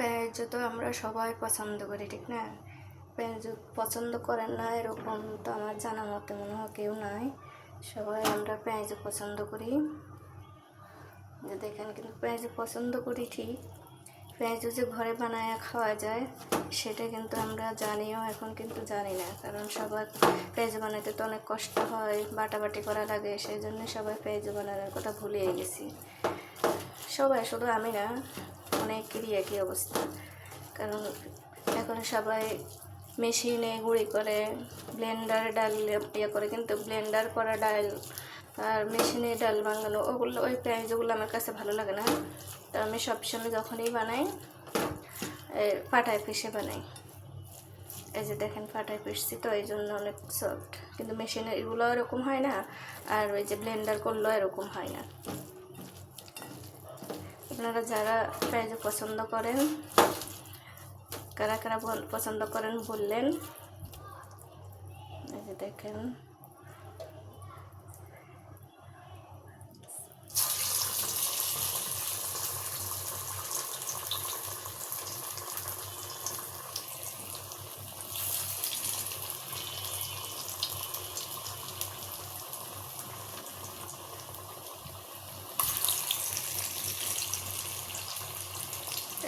পেঁয়াজ তো আমরা সবাই পছন্দ করি, ঠিক না? পেঁয়াজ পছন্দ করেন না এরকম তো আমার জানা মতে মনে হয় কেউ নাই। সবাই আমরা পেঁয়াজ পছন্দ করি। যে দেখেন, কিন্তু পেঁয়াজ পছন্দ করি ঠিক, পেঁয়াজ যে ঘরে বানায় খাওয়া যায় সেটা কিন্তু আমরা জানিও, এখন কিন্তু জানি না। কারণ সবাই পেঁয়াজ বানাতে তো অনেক কষ্ট হয়, বাটাবাটি করা লাগে, সেই জন্য সবাই পেঁয়াজ বানানোর কথা ভুলেই গেছি। সবাই, শুধু আমি না, অনেকেরই একই অবস্থা। কারণ এখন সবাই মেশিনে গুঁড়ি করে, ব্লেন্ডারে ডাল ইয়ে করে, কিন্তু ব্লেন্ডার করা ডাল আর মেশিনে ডাল বানানো ওগুলো, ওই পেঁয়াজগুলো আমার কাছে ভালো লাগে না। তো আমি সবসময় যখনই বানাই পাটায় পিষে বানাই। এই যে দেখেন, পাটায় পিষছি তো এই জন্য অনেক সফট, কিন্তু মেশিনে এগুলো এরকম হয় না, আর ওই যে ব্লেন্ডার করলেও এরকম হয় না। আপনারা যারা পেঁয়াজ পছন্দ করেন, কারা কারা পছন্দ করেন বললেন। এই যে দেখেন,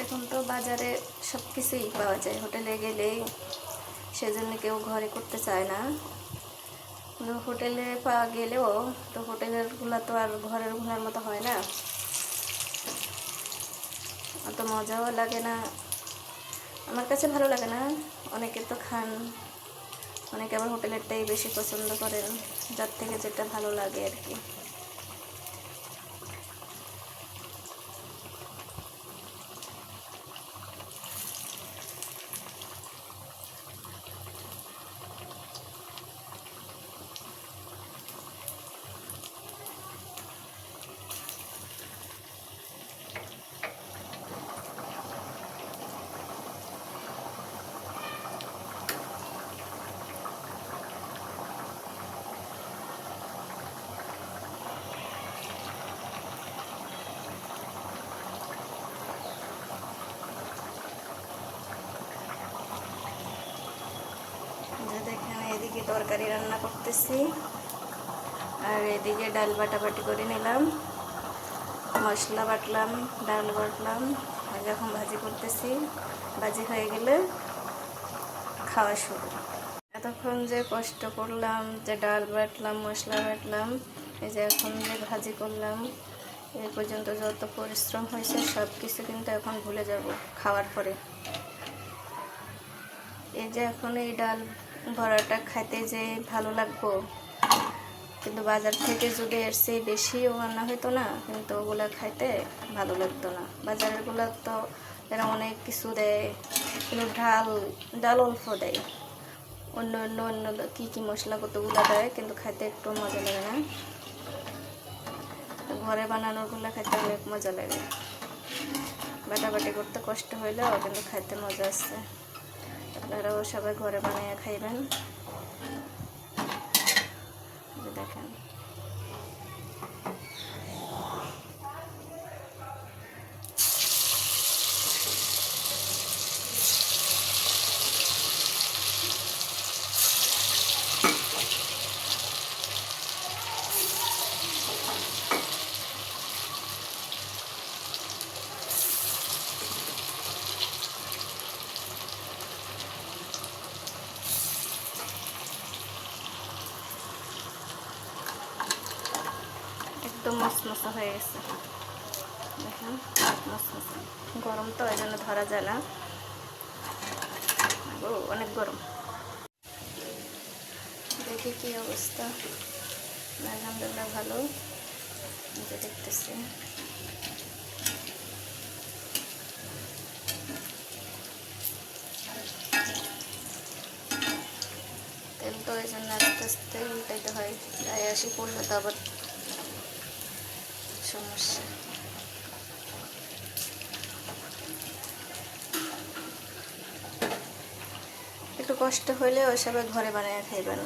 এখন তো বাজারে সব কিছুই পাওয়া যায়, হোটেলে গেলেই, সেজন্য কেউ ঘরে করতে চায় না। হোটেলে পাওয়া গেলেও তো হোটেলেরগুলো তো আর ঘরের গুলার মতো হয় না, অত মজাও লাগে না। আমার কাছে ভালো লাগে না, অনেকে তো খান, অনেকে আবার হোটেলেরটাই বেশি পছন্দ করেন, যার থেকে যেটা ভালো লাগে আর কি। দেখেন, এদিকে তরকারি রান্না করতেছি আর এদিকে ডাল বাটাবাটি করে নিলাম, মশলা বাটলাম, ডাল বাটলাম, আর এখন ভাজি করতেছি। ভাজি হয়ে গেলে খাওয়া শুরু। এতক্ষণ যে কষ্ট করলাম, যে ডাল বাটলাম, মশলা বাটলাম, এই যে এখন যে ভাজি করলাম, এই পর্যন্ত যত পরিশ্রম হয়েছে সব কিছু কিন্তু এখন ভুলে যাব খাওয়ার পরে। এই যে এখন এই ডাল ভরাটা খাইতে যে ভালো লাগবো, কিন্তু বাজার থেকে যদি এর চেয়ে বেশিও রান্না হইতো না, কিন্তু ওগুলো খাইতে ভালো লাগতো না। বাজারেরগুলো তো এরা অনেক কিছু দেয়, কিন্তু ডাল অল্প দেয়, অন্য অন্য অন্য কী কী মশলা কতগুলো দেয়, কিন্তু খাইতে একটু মজা লাগে না। ঘরে বানানোগুলো খাইতে অনেক মজা লাগে, বাটাবাটি করতে কষ্ট হইলেও কিন্তু খাইতে মজা আসছে। আপনারাও সবাই ঘরে বানিয়ে খাইবেন। দেখেন, একদম মশমশা হয়ে গেছে। দেখেন, মশমশা, গরম তো এই জন্য ধরা যায় না, ও অনেক গরম। দেখি কি অবস্থা। আলহামদুলিল্লাহ ভালো, যে দেখতেছি। তেল তো এই জন্য আস্তে আস্তে উল্টাইতে হয়, গায়ে আসি পড়লে তো আবার সমস্যা। একটু কষ্ট হইলেও সবাই ঘরে বানিয়ে খাইবেন।